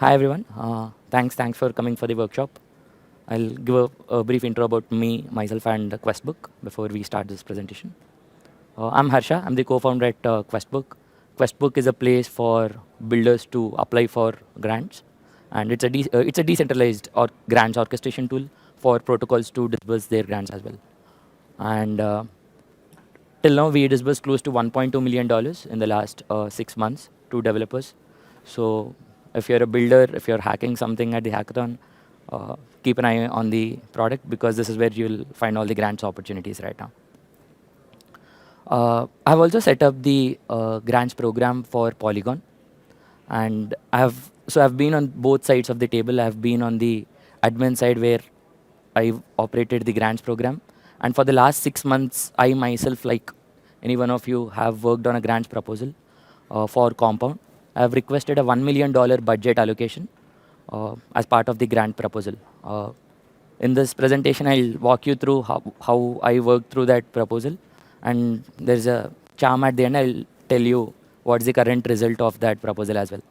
Hi everyone. Thanks for coming for the workshop. I'll give a brief intro about me, myself, and Questbook before we start this presentation. I'm Harsha. I'm the co-founder at Questbook. Questbook is a place for builders to apply for grants, and it's a decentralized or grants orchestration tool for protocols to disburse their grants as well. And till now, we disbursed close to $1.2 million in the last 6 months to developers. So if you're a builder, if you're hacking something at the hackathon, keep an eye on the product because this is where you'll find all the grants opportunities right now. I've also set up the grants program for Polygon, and I've been on both sides of the table. I've been on the admin side where I've operated the grants program, and for the last 6 months, I myself, like any one of you, have worked on a grants proposal for Compound. I've requested a $1 million budget allocation as part of the grant proposal. In this presentation, I'll walk you through how I worked through that proposal, and there's a charm at the end. I'll tell you what's the current result of that proposal as well.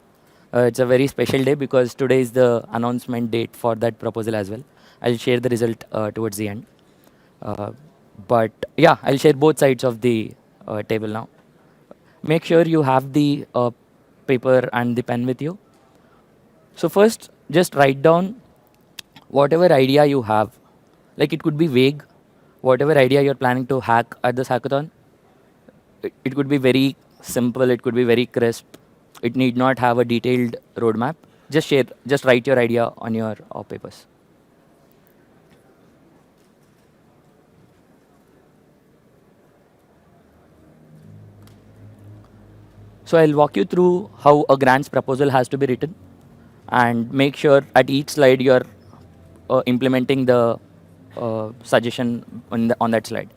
It's a very special day because today is the announcement date for that proposal as well. I'll share the result towards the end. But yeah, I'll share both sides of the table now. Make sure you have the paper and the pen with you. So first, just write down whatever idea you have. Like it could be vague, whatever idea you're planning to hack at this hackathon. It could be very simple, it could be very crisp. It need not have a detailed roadmap. Just write your idea on your papers. So I'll walk you through how a grants proposal has to be written, and make sure at each slide you're implementing the suggestion on that slide.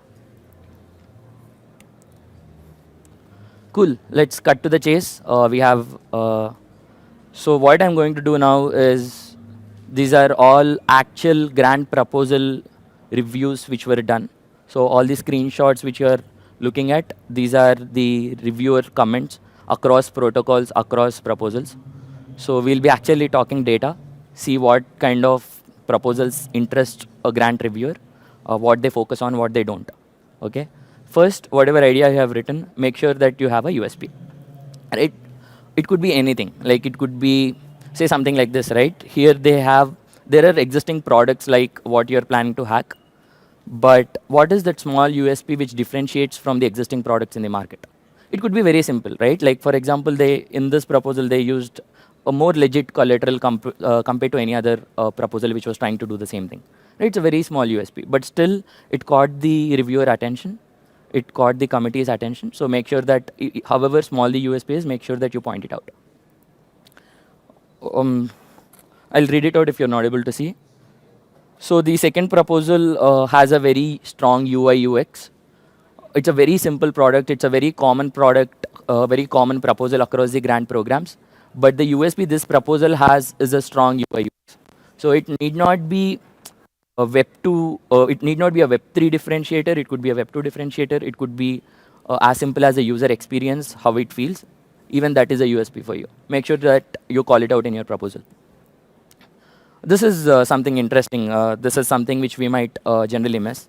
Cool. Let's cut to the chase. We have. So what I'm going to do now is these are all actual grant proposal reviews which were done. So all the screenshots which you're looking at, these are the reviewer comments across protocols, across proposals. So we'll be actually talking data, see what kind of proposals interest a grant reviewer, what they focus on, what they don't. Okay. First, whatever idea you have written, make sure that you have a USP. Right? It could be anything. Like it could be, say something like this, right? Here there are existing products like what you're planning to hack. But what is that small USP which differentiates from the existing products in the market? It could be very simple, right? Like for example, in this proposal, they used a more legit collateral compared to any other proposal which was trying to do the same thing. Right? It's a very small USP, but still it caught the reviewer attention. It caught the committee's attention. So make sure that however small the USP is, make sure that you point it out. I'll read it out if you're not able to see. So the second proposal has a very strong UI UX. It's a very simple product. It's a very common product, very common proposal across the grant programs. But the USP this proposal has is a strong UI UX. So it need not be a Web 2, it need not be a Web 3 differentiator. It could be a Web 2 differentiator. It could be as simple as a user experience, how it feels. Even that is a USP for you. Make sure that you call it out in your proposal. This is something interesting. This is something which we might generally miss.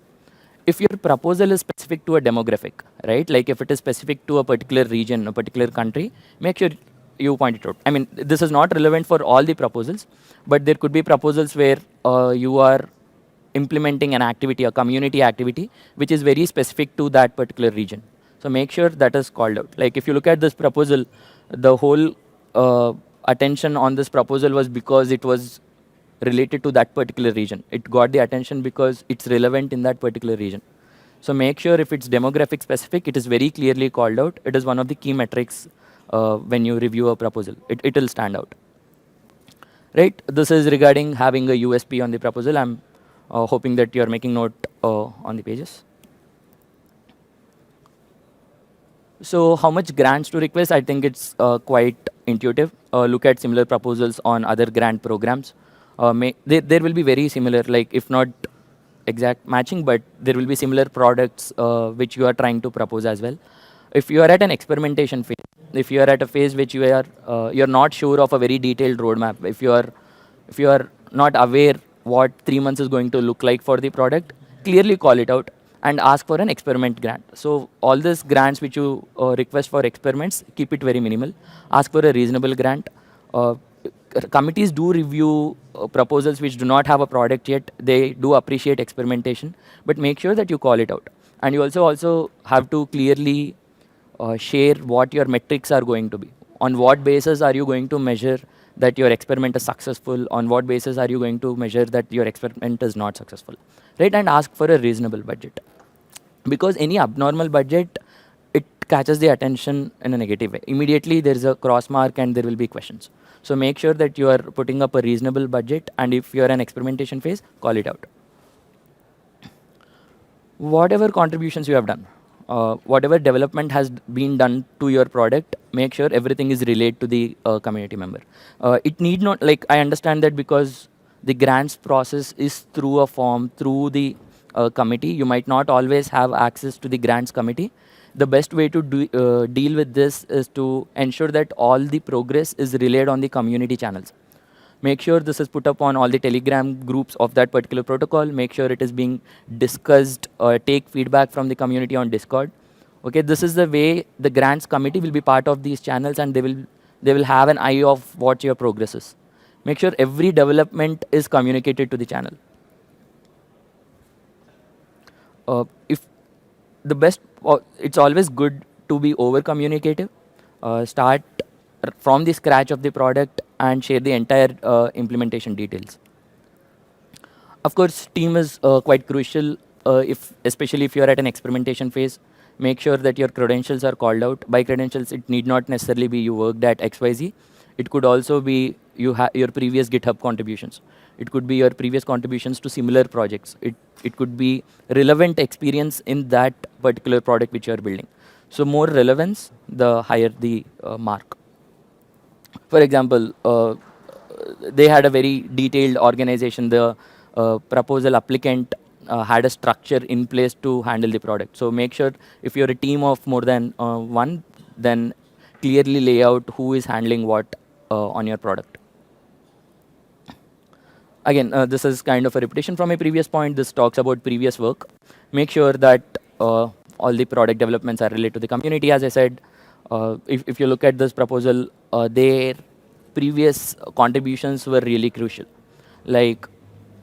If your proposal is specific to a demographic, right? Like if it is specific to a particular region, a particular country, make sure you point it out. I mean, this is not relevant for all the proposals, but there could be proposals where you are implementing an activity, a community activity, which is very specific to that particular region. So make sure that is called out. Like if you look at this proposal, the whole attention on this proposal was because it was related to that particular region. It got the attention because it's relevant in that particular region. So make sure if it's demographic specific, it is very clearly called out. It is one of the key metrics when you review a proposal. It will stand out. Right? This is regarding having a USP on the proposal. I'm hoping that you're making note on the pages. So how much grants to request? I think it's quite intuitive. Look at similar proposals on other grant programs. There will be very similar, like if not exact matching, but there will be similar products which you are trying to propose as well. If you are at an experimentation phase, if you are at a phase which you're not sure of a very detailed roadmap, if you are not aware what 3 months is going to look like for the product, clearly call it out and ask for an experiment grant. So all these grants which you request for experiments, keep it very minimal. Ask for a reasonable grant. Uh, Committees do review proposals which do not have a product yet. They do appreciate experimentation, but make sure that you call it out. And you also have to clearly share what your metrics are going to be. On what basis are you going to measure that your experiment is successful? On what basis are you going to measure that your experiment is not successful? Right? And ask for a reasonable budget. Because any abnormal budget, it catches the attention in a negative way. Immediately there is a cross mark and there will be questions. So make sure that you are putting up a reasonable budget, and if you are an experimentation phase, call it out. Whatever contributions you have done, whatever development has been done to your product, make sure everything is relayed to the community member. It need not, like, I understand that because the grants process is through a form, through the committee, you might not always have access to the grants committee. The best way to deal with this is to ensure that all the progress is relayed on the community channels. Make sure this is put up on all the Telegram groups of that particular protocol. Make sure it is being discussed, take feedback from the community on Discord. Okay, this is the way the grants committee will be part of these channels, and they will have an eye of what your progress is. Make sure every development is communicated to the channel. If the best, it's always good to be over communicative. Start from the scratch of the product and share the entire implementation details. Of course, team is quite crucial, especially if you are at an experimentation phase. Make sure that your credentials are called out. By credentials, it need not necessarily be you worked at XYZ. It could also be your previous GitHub contributions. It could be your previous contributions to similar projects. It could be relevant experience in that particular product which you are building. So more relevance, the higher the mark. For example, they had a very detailed organization. The proposal applicant had a structure in place to handle the product. So make sure, if you're a team of more than one, then clearly lay out who is handling what on your product. Again, this is kind of a repetition from a previous point. This talks about previous work. Make sure that all the product developments are related to the community. As I said, if you look at this proposal, their previous contributions were really crucial. Like,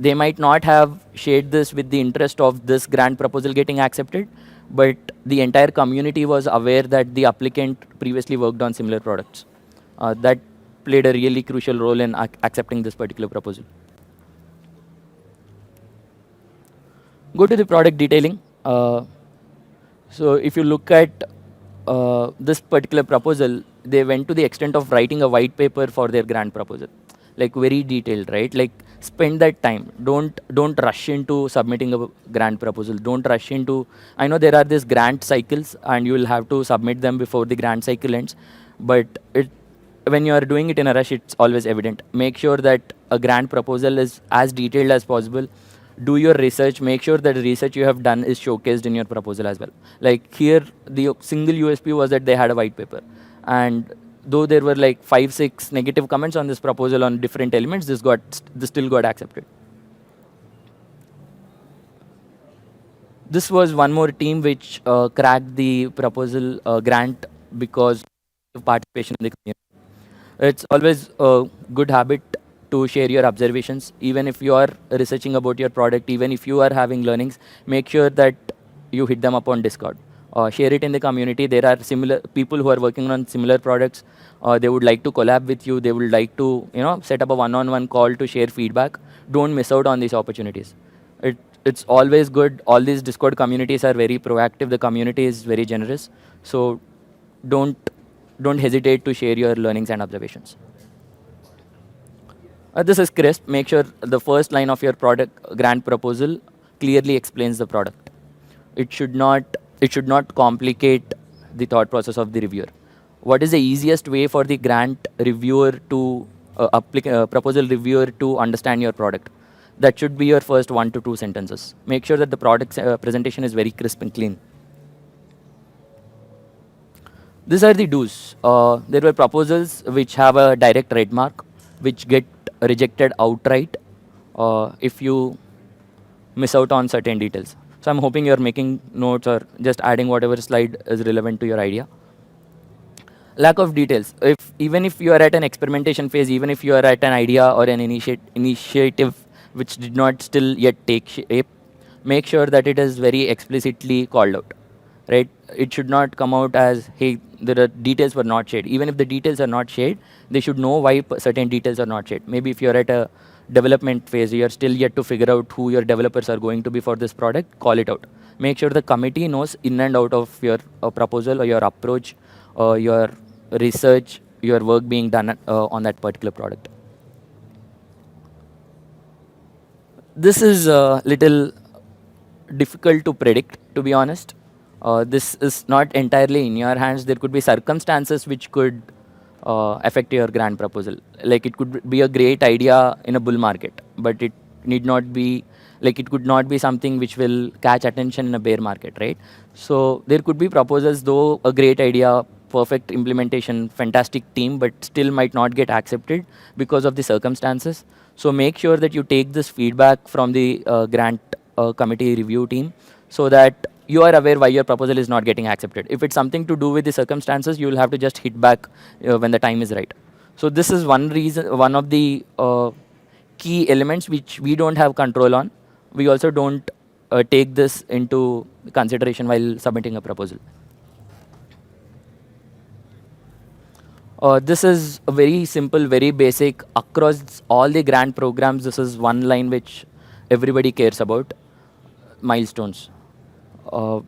they might not have shared this with the interest of this grant proposal getting accepted, but the entire community was aware that the applicant previously worked on similar products. That played a really crucial role in accepting this particular proposal. Go to the product detailing. So if you look at this particular proposal, they went to the extent of writing a white paper for their grant proposal, like very detailed, right? Like, spend that time. Don't rush into submitting a grant proposal. Don't rush into. I know there are these grant cycles, and you will have to submit them before the grant cycle ends. But when you are doing it in a rush, it's always evident. Make sure that a grant proposal is as detailed as possible. Do your research. Make sure that the research you have done is showcased in your proposal as well. Like here, the single USP was that they had a white paper, and though there were like 5-6 negative comments on this proposal on different elements, this still got accepted. This was one more team which cracked the proposal grant because of participation in the community. It's always a good habit to share your observations. Even if you are researching about your product, even if you are having learnings, make sure that you hit them up on Discord. Share it in the community. There are similar people who are working on similar products. They would like to collab with you. They would like to, set up a one-on-one call to share feedback. Don't miss out on these opportunities. It's always good. All these Discord communities are very proactive. The community is very generous. So don't hesitate to share your learnings and observations. This is crisp. Make sure the first line of your product grant proposal clearly explains the product. It should not complicate the thought process of the reviewer. What is the easiest way for the grant reviewer to proposal reviewer to understand your product? That should be your first 1 to 2 sentences. Make sure that the product presentation is very crisp and clean. These are the do's. There were proposals which have a direct red mark, which get rejected outright if you miss out on certain details. So I'm hoping you're making notes or just adding whatever slide is relevant to your idea. Lack of details. If even if you are at an experimentation phase, even if you are at an idea or an initiative which did not still yet take shape, make sure that it is very explicitly called out. Right? It should not come out as, hey, the details were not shared. Even if the details are not shared, they should know why certain details are not shared. Maybe if you're at a development phase, you're still yet to figure out who your developers are going to be for this product, call it out. Make sure the committee knows in and out of your proposal or your approach or your research, your work being done on that particular product. This is a little difficult to predict, to be honest. This is not entirely in your hands. There could be circumstances which could affect your grant proposal. Like it could be a great idea in a bull market, but it need not be, like it could not be something which will catch attention in a bear market, right? So there could be proposals, though a great idea, perfect implementation, fantastic team, but still might not get accepted because of the circumstances. So make sure that you take this feedback from the grant committee review team so that you are aware why your proposal is not getting accepted. If it's something to do with the circumstances, you will have to just hit back when the time is right. So this is one reason, one of the key elements which we don't have control on. We also don't take this into consideration while submitting a proposal. This is a very simple, very basic. Across all the grant programs, this is one line which everybody cares about: milestones.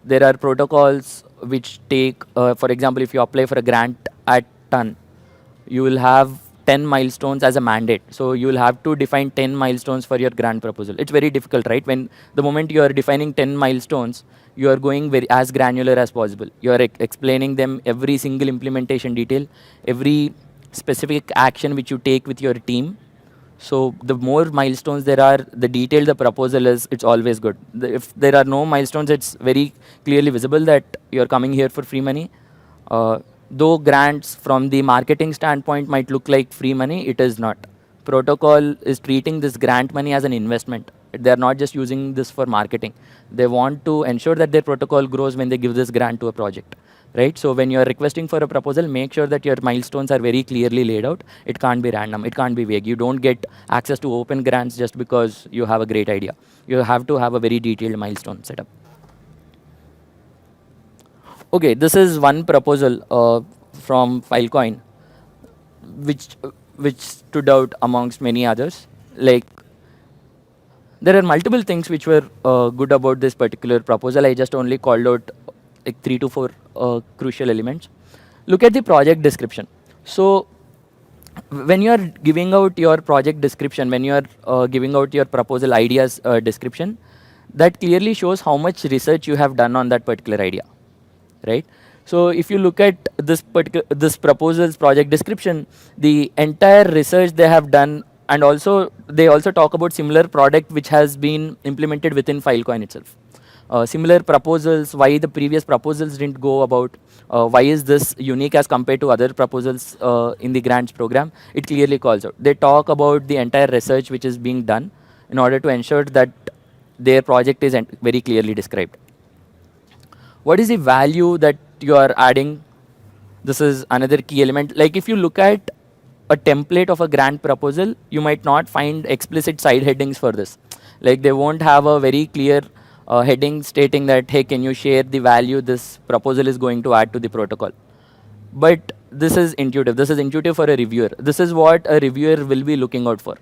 There are protocols which take, for example, if you apply for a grant at TON, you will have 10 milestones as a mandate. So you will have to define 10 milestones for your grant proposal. It's very difficult, right? When the moment you are defining 10 milestones, you are going very as granular as possible. You are explaining them every single implementation detail, every specific action which you take with your team. So the more milestones there are, the detailed the proposal is, it's always good. If there are no milestones, it's very clearly visible that you're coming here for free money. Though grants from the marketing standpoint might look like free money, it is not. Protocol is treating this grant money as an investment. They're not just using this for marketing. They want to ensure that their protocol grows when they give this grant to a project. Right? So when you're requesting for a proposal, make sure that your milestones are very clearly laid out. It can't be random. It can't be vague. You don't get access to open grants just because you have a great idea. You have to have a very detailed milestone setup. Okay, this is one proposal from Filecoin, which which stood out amongst many others. Like there are multiple things which were good about this particular proposal. I just only called out like 3 to 4 crucial elements. Look at the project description. So when you are giving out your project description, when you are giving out your proposal ideas description, that clearly shows how much research you have done on that particular idea, right? So if you look at this proposal's project description, the entire research they have done, and also they also talk about similar product which has been implemented within Filecoin itself. Similar proposals, why the previous proposals didn't go about, why is this unique as compared to other proposals in the grants program, it clearly calls out. They talk about the entire research which is being done in order to ensure that their project is very clearly described. What is the value that you are adding? This is another key element. Like if you look at a template of a grant proposal, you might not find explicit side headings for this. Like they won't have a very clear heading stating that, hey, can you share the value this proposal is going to add to the protocol? But this is intuitive. This is intuitive for a reviewer. This is what a reviewer will be looking out for.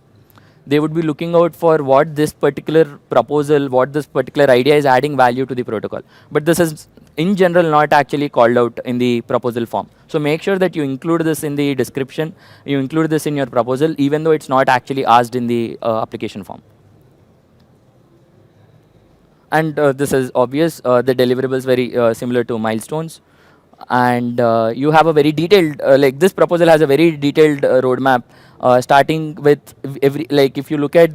They would be looking out for what this particular proposal, what this particular idea is adding value to the protocol. But this is in general not actually called out in the proposal form. So make sure that you include this in the description, you include this in your proposal, even though it's not actually asked in the application form. And this is obvious, the deliverables very similar to milestones. And you have a very detailed, like this proposal has a very detailed roadmap, starting with every, like if you look at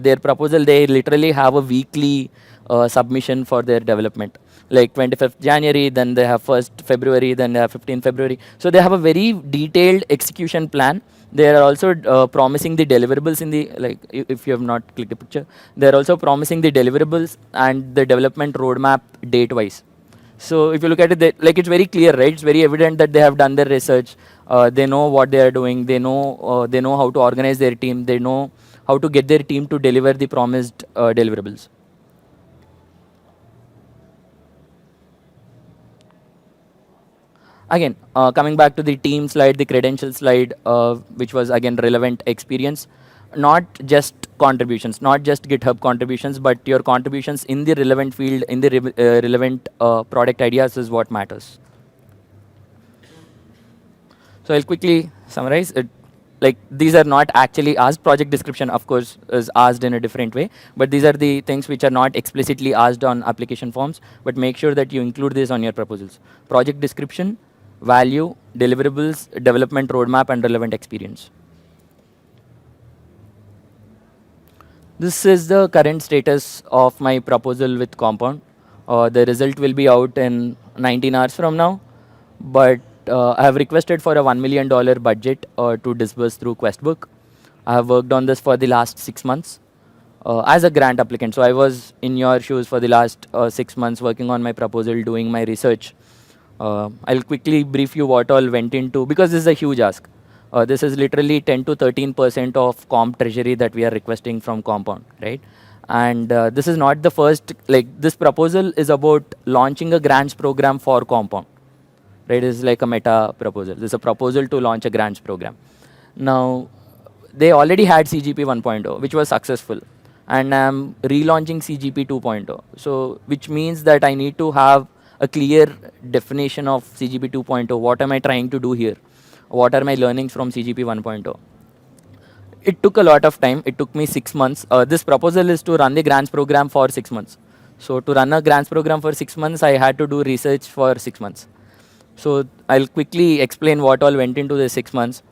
their proposal, they literally have a weekly submission for their development. like 25th January, then they have 1st February, then they have 15th February. So they have a very detailed execution plan. They are also promising the deliverables in the, like, if you have not clicked the picture, they are also promising the deliverables and the development roadmap date-wise. So if you look at it, like, it's very clear, right? It's very evident that they have done their research. They know what they are doing. They know how to organize their team. They know how to get their team to deliver the promised deliverables. Again, coming back to the team slide, the credential slide, which was again relevant experience, not just contributions, not just GitHub contributions, but your contributions in the relevant field, in the relevant product ideas is what matters. So I'll quickly summarize it. Like, these are not actually asked. Project description, of course, is asked in a different way, but these are the things which are not explicitly asked on application forms, but make sure that you include this on your proposals. Project description, value, deliverables, development roadmap, and relevant experience. This is the current status of my proposal with Compound. The result will be out in 19 hours from now, but I have requested for a $1 million budget to disburse through Questbook. I have worked on this for the last 6 months as a grant applicant. So I was in your shoes for the last 6 months working on my proposal, doing my research. I'll quickly brief you what all went into, because this is a huge ask. This is literally 10 to 13% of comp treasury that we are requesting from Compound, right? And this is not the first, like, this proposal is about launching a grants program for Compound, right? It's like a meta proposal. This is a proposal to launch a grants program. Now, they already had CGP 1.0, which was successful, and I'm relaunching CGP 2.0. So, which means that I need to have a clear definition of CGP 2.0. What am I trying to do here? What are my learnings from CGP 1.0? It took a lot of time. It took me 6 months. This proposal is to run the grants program for 6 months. So to run a grants program for 6 months, I had to do research for 6 months. So I'll quickly explain what all went into the 6 months.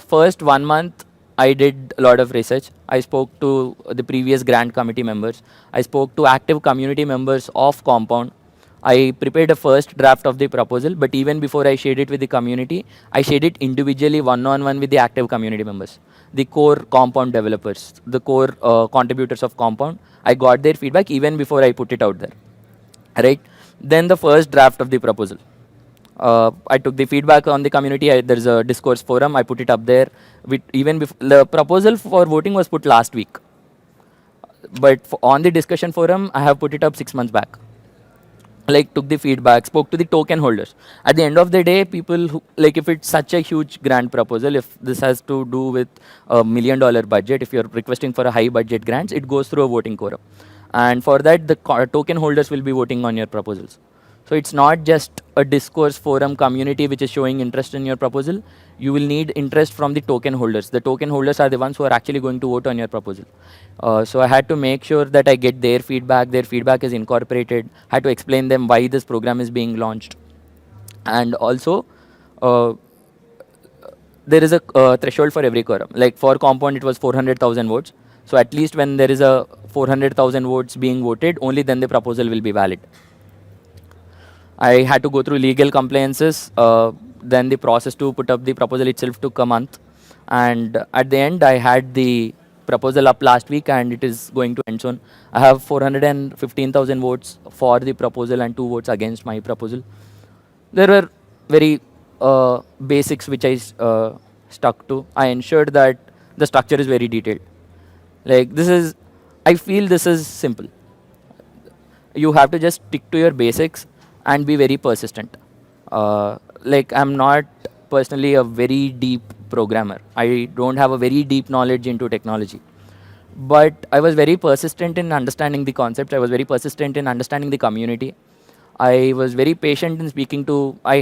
First 1 month, I did a lot of research. I spoke to the previous grant committee members. I spoke to active community members of Compound. I prepared a first draft of the proposal, but even before I shared it with the community, I shared it individually one-on-one with the active community members, the core Compound developers, the core contributors of Compound. I got their feedback even before I put it out there, right? Then the first draft of the proposal. I took the feedback on the community. There's a discourse forum. I put it up there. Even before the proposal for voting was put last week, but on the discussion forum, I have put it up 6 months back. Like, took the feedback, spoke to the token holders. At the end of the day, people who, like, if it's such a huge grant proposal, if this has to do with $1 million budget, if you're requesting for a high budget grants, it goes through a voting quorum. And for that, the token holders will be voting on your proposals. So it's not just a discourse forum community which is showing interest in your proposal. You will need interest from the token holders. The token holders are the ones who are actually going to vote on your proposal. So I had to make sure that I get their feedback. Their feedback is incorporated. I had to explain them why this program is being launched. And also, there is a threshold for every quorum. Like, for Compound, it was 400,000 votes. So at least when there is a 400,000 votes being voted, only then the proposal will be valid. I had to go through legal compliances. Then the process to put up the proposal itself took a month. And at the end, I had the proposal up last week, and it is going to end soon. I have 415,000 votes for the proposal and 2 votes against my proposal. There were very basics which I stuck to. I ensured that the structure is very detailed. Like, I feel this is simple. You have to just stick to your basics and be very persistent. Like, I'm not personally a very deep programmer. I don't have a very deep knowledge into technology. But I was very persistent in understanding the concept. I was very persistent in understanding the community. I was very patient in speaking to, I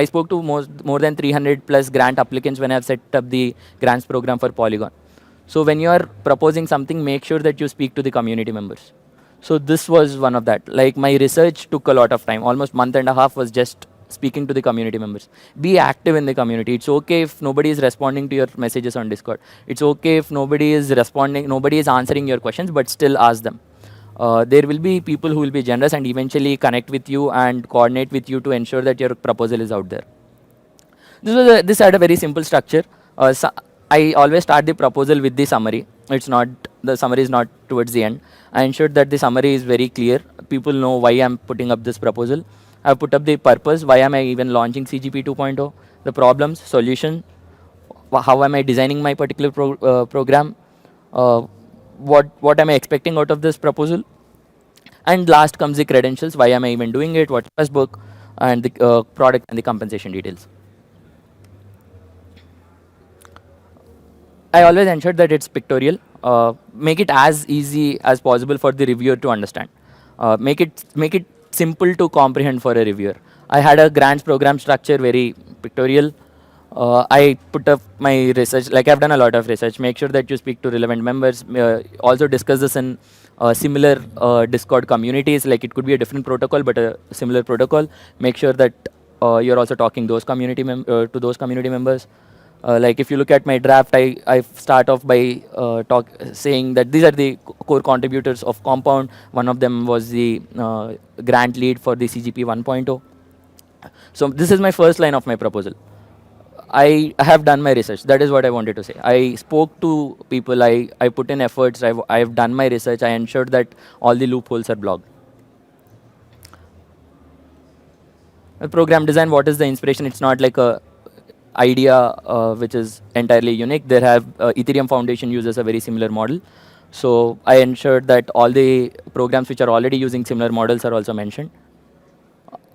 spoke to more than 300 plus grant applicants when I've set up the grants program for Polygon. So when you are proposing something, make sure that you speak to the community members. So this was one of that. Like, my research took a lot of time. Almost month and a half was just speaking to the community members. Be active in the community. It's okay if nobody is responding to your messages on Discord. It's okay if nobody is responding, nobody is answering your questions, but still ask them. There will be people who will be generous and eventually connect with you and coordinate with you to ensure that your proposal is out there. This had a very simple structure. I always start the proposal with the summary. It's not the summary is not towards the end. I ensured that the summary is very clear. People know why I'm putting up this proposal. I've put up the purpose. Why am I even launching CGP 2.0? The problems, solution. How am I designing my particular program? Uh, what am I expecting out of this proposal? And last comes the credentials. Why am I even doing it? What's Questbook? And the product and the compensation details. I always ensure that it's pictorial. Make it as easy as possible for the reviewer to understand. Make it simple to comprehend for a reviewer. I had a grants program structure very pictorial. I put up my research, like I've done a lot of research. Make sure that you speak to relevant members. Also discuss this in similar Discord communities. Like it could be a different protocol, but a similar protocol. Make sure that you're also talking those to those community members. Like if you look at my draft, I start off by saying that these are the core contributors of Compound. One of them was the grant lead for the CGP 1.0. So this is my first line of my proposal. I have done my research. That is what I wanted to say. I spoke to people. I put in efforts. I've done my research. I ensured that all the loopholes are blocked. Program design. What is the inspiration? It's not like a idea which is entirely unique. There have Ethereum Foundation uses a very similar model. So I ensured that all the programs which are already using similar models are also mentioned.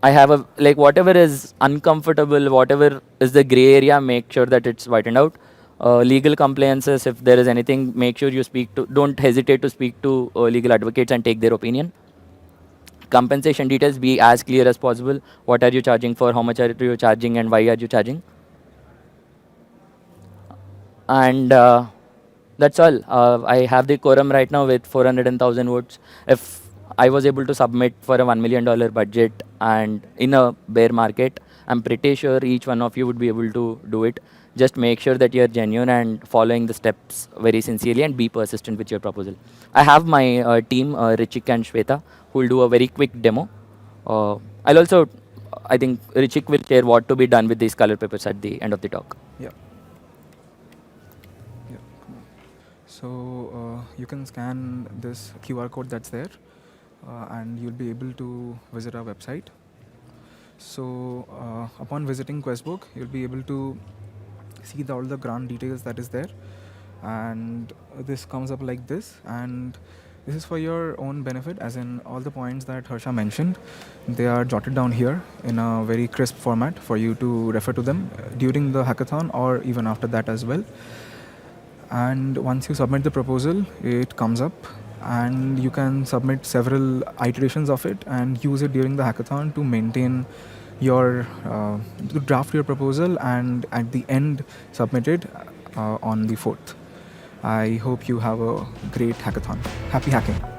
I have a, like, whatever is uncomfortable, whatever is the gray area, make sure that it's whitened out. Legal compliances, if there is anything, make sure you speak to, don't hesitate to speak to legal advocates and take their opinion. Compensation details, be as clear as possible. What are you charging for? How much are you charging and why are you charging? And that's all. I have the quorum right now with 400,000 votes. If I was able to submit for a $1 million budget and in a bear market, I'm pretty sure each one of you would be able to do it. Just make sure that you're genuine and following the steps very sincerely and be persistent with your proposal. I have my team, Richik and Shweta, who will do a very quick demo. I'll also, I think Richik will share what to be done with these color papers at the end of the talk. Yeah. So you can scan this QR code that's there and you'll be able to visit our website. So upon visiting Questbook, you'll be able to see all the grant details that is there, and this comes up like this, and this is for your own benefit, as in all the points that Harsha mentioned, they are jotted down here in a very crisp format for you to refer to them during the hackathon or even after that as well. And once you submit the proposal, it comes up and you can submit several iterations of it and use it during the hackathon to maintain your to draft your proposal and at the end submit it on the 4th. I hope you have a great hackathon. Happy hacking.